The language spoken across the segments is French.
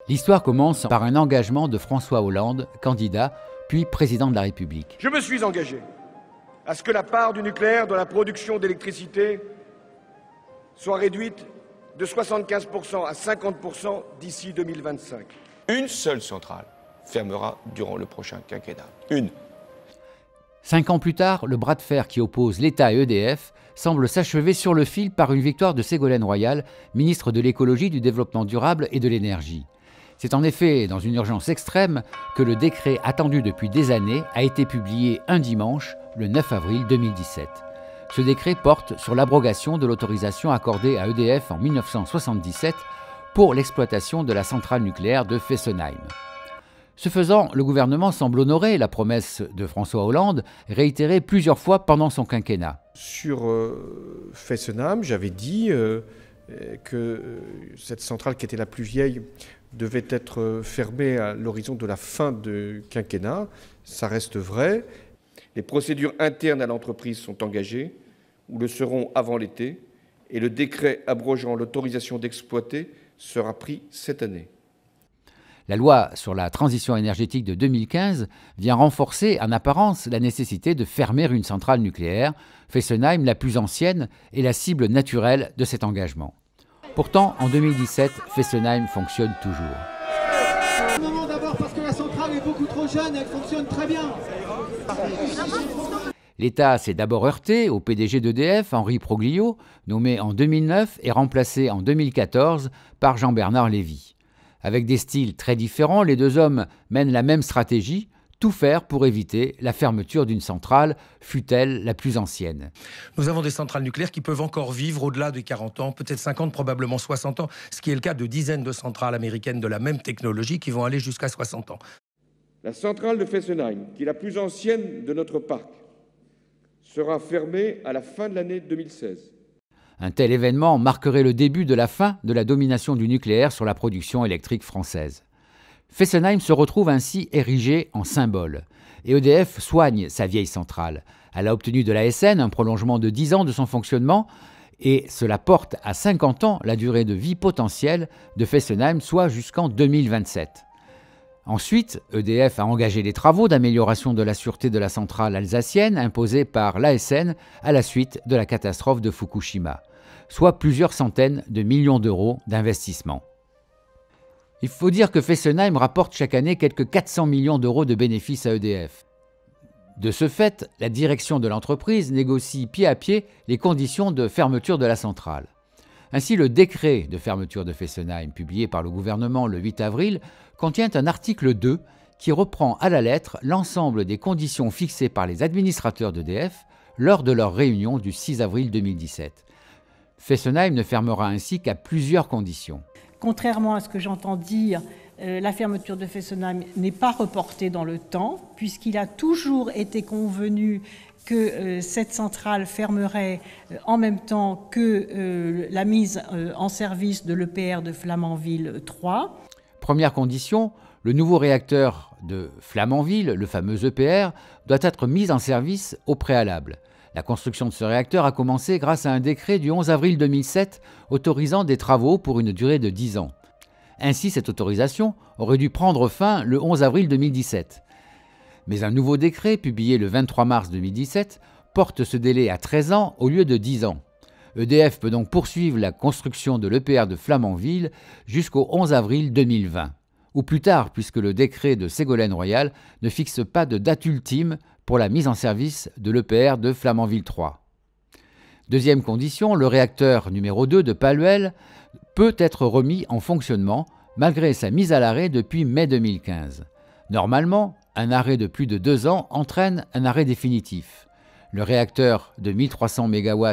L'histoire commence par un engagement de François Hollande, candidat, puis président de la République. Je me suis engagé à ce que la part du nucléaire dans la production d'électricité soit réduite de 75% à 50% d'ici 2025. Une seule centrale fermera durant le prochain quinquennat. Une. 5 ans plus tard, le bras de fer qui oppose l'État et EDF semble s'achever sur le fil par une victoire de Ségolène Royal, ministre de l'écologie, du développement durable et de l'énergie. C'est en effet dans une urgence extrême que le décret attendu depuis des années a été publié un dimanche, le 9 avril 2017. Ce décret porte sur l'abrogation de l'autorisation accordée à EDF en 1977 pour l'exploitation de la centrale nucléaire de Fessenheim. Ce faisant, le gouvernement semble honorer la promesse de François Hollande, réitérée plusieurs fois pendant son quinquennat. Sur Fessenheim, j'avais dit que cette centrale qui était la plus vieille devait être fermée à l'horizon de la fin du quinquennat. Ça reste vrai. Les procédures internes à l'entreprise sont engagées, ou le seront avant l'été, et le décret abrogeant l'autorisation d'exploiter sera pris cette année. La loi sur la transition énergétique de 2015 vient renforcer en apparence la nécessité de fermer une centrale nucléaire, Fessenheim, la plus ancienne, est la cible naturelle de cet engagement. Pourtant, en 2017, Fessenheim fonctionne toujours. Non, d'abord parce que la centrale est beaucoup trop jeune, elle fonctionne très bien. L'État s'est d'abord heurté au PDG d'EDF, Henri Proglio, nommé en 2009 et remplacé en 2014 par Jean-Bernard Lévy. Avec des styles très différents, les deux hommes mènent la même stratégie, tout faire pour éviter la fermeture d'une centrale, fût-elle la plus ancienne. Nous avons des centrales nucléaires qui peuvent encore vivre au-delà de 40 ans, peut-être 50, probablement 60 ans, ce qui est le cas de dizaines de centrales américaines de la même technologie qui vont aller jusqu'à 60 ans. La centrale de Fessenheim, qui est la plus ancienne de notre parc, sera fermée à la fin de l'année 2016. Un tel événement marquerait le début de la fin de la domination du nucléaire sur la production électrique française. Fessenheim se retrouve ainsi érigé en symbole. Et EDF soigne sa vieille centrale. Elle a obtenu de l'ASN un prolongement de 10 ans de son fonctionnement et cela porte à 50 ans la durée de vie potentielle de Fessenheim, soit jusqu'en 2027. Ensuite, EDF a engagé les travaux d'amélioration de la sûreté de la centrale alsacienne imposés par l'ASN à la suite de la catastrophe de Fukushima, soit plusieurs centaines de millions d'euros d'investissement. Il faut dire que Fessenheim rapporte chaque année quelques 400 millions d'euros de bénéfices à EDF. De ce fait, la direction de l'entreprise négocie pied à pied les conditions de fermeture de la centrale. Ainsi, le décret de fermeture de Fessenheim, publié par le gouvernement le 8 avril, contient un article 2 qui reprend à la lettre l'ensemble des conditions fixées par les administrateurs d'EDF lors de leur réunion du 6 avril 2017. Fessenheim ne fermera ainsi qu'à plusieurs conditions. Contrairement à ce que j'entends dire, la fermeture de Fessenheim n'est pas reportée dans le temps, puisqu'il a toujours été convenu que cette centrale fermerait en même temps que la mise en service de l'EPR de Flamanville 3. Première condition, le nouveau réacteur de Flamanville, le fameux EPR, doit être mis en service au préalable. La construction de ce réacteur a commencé grâce à un décret du 11 avril 2007 autorisant des travaux pour une durée de 10 ans. Ainsi, cette autorisation aurait dû prendre fin le 11 avril 2017. Mais un nouveau décret, publié le 23 mars 2017, porte ce délai à 13 ans au lieu de 10 ans. EDF peut donc poursuivre la construction de l'EPR de Flamanville jusqu'au 11 avril 2020, ou plus tard puisque le décret de Ségolène Royal ne fixe pas de date ultime pour la mise en service de l'EPR de Flamanville 3. Deuxième condition, le réacteur numéro 2 de Paluel peut être remis en fonctionnement malgré sa mise à l'arrêt depuis mai 2015. Normalement, un arrêt de plus de 2 ans entraîne un arrêt définitif. Le réacteur de 1300 MW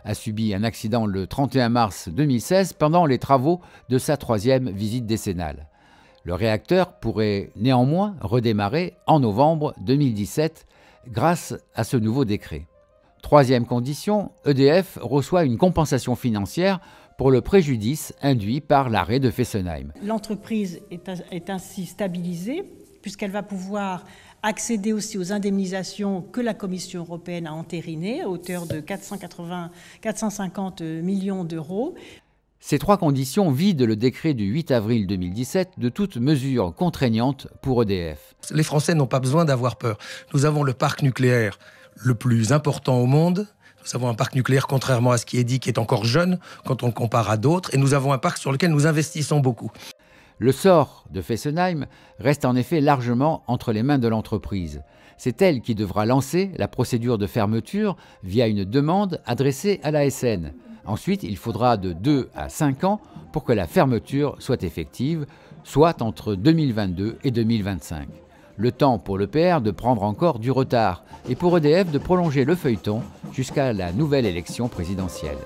a subi un accident le 31 mars 2016 pendant les travaux de sa 3e visite décennale. Le réacteur pourrait néanmoins redémarrer en novembre 2017 grâce à ce nouveau décret. Troisième condition, EDF reçoit une compensation financière pour le préjudice induit par l'arrêt de Fessenheim. L'entreprise est ainsi stabilisée puisqu'elle va pouvoir accéder aussi aux indemnisations que la Commission européenne a entérinées à hauteur de 450 millions d'euros. Ces trois conditions vident le décret du 8 avril 2017 de toute mesure contraignante pour EDF. Les Français n'ont pas besoin d'avoir peur. Nous avons le parc nucléaire le plus important au monde. Nous avons un parc nucléaire, contrairement à ce qui est dit, qui est encore jeune quand on le compare à d'autres. Et nous avons un parc sur lequel nous investissons beaucoup. Le sort de Fessenheim reste en effet largement entre les mains de l'entreprise. C'est elle qui devra lancer la procédure de fermeture via une demande adressée à l'ASN. Ensuite, il faudra de 2 à 5 ans pour que la fermeture soit effective, soit entre 2022 et 2025. Le temps pour l'EPR de prendre encore du retard et pour EDF de prolonger le feuilleton jusqu'à la nouvelle élection présidentielle.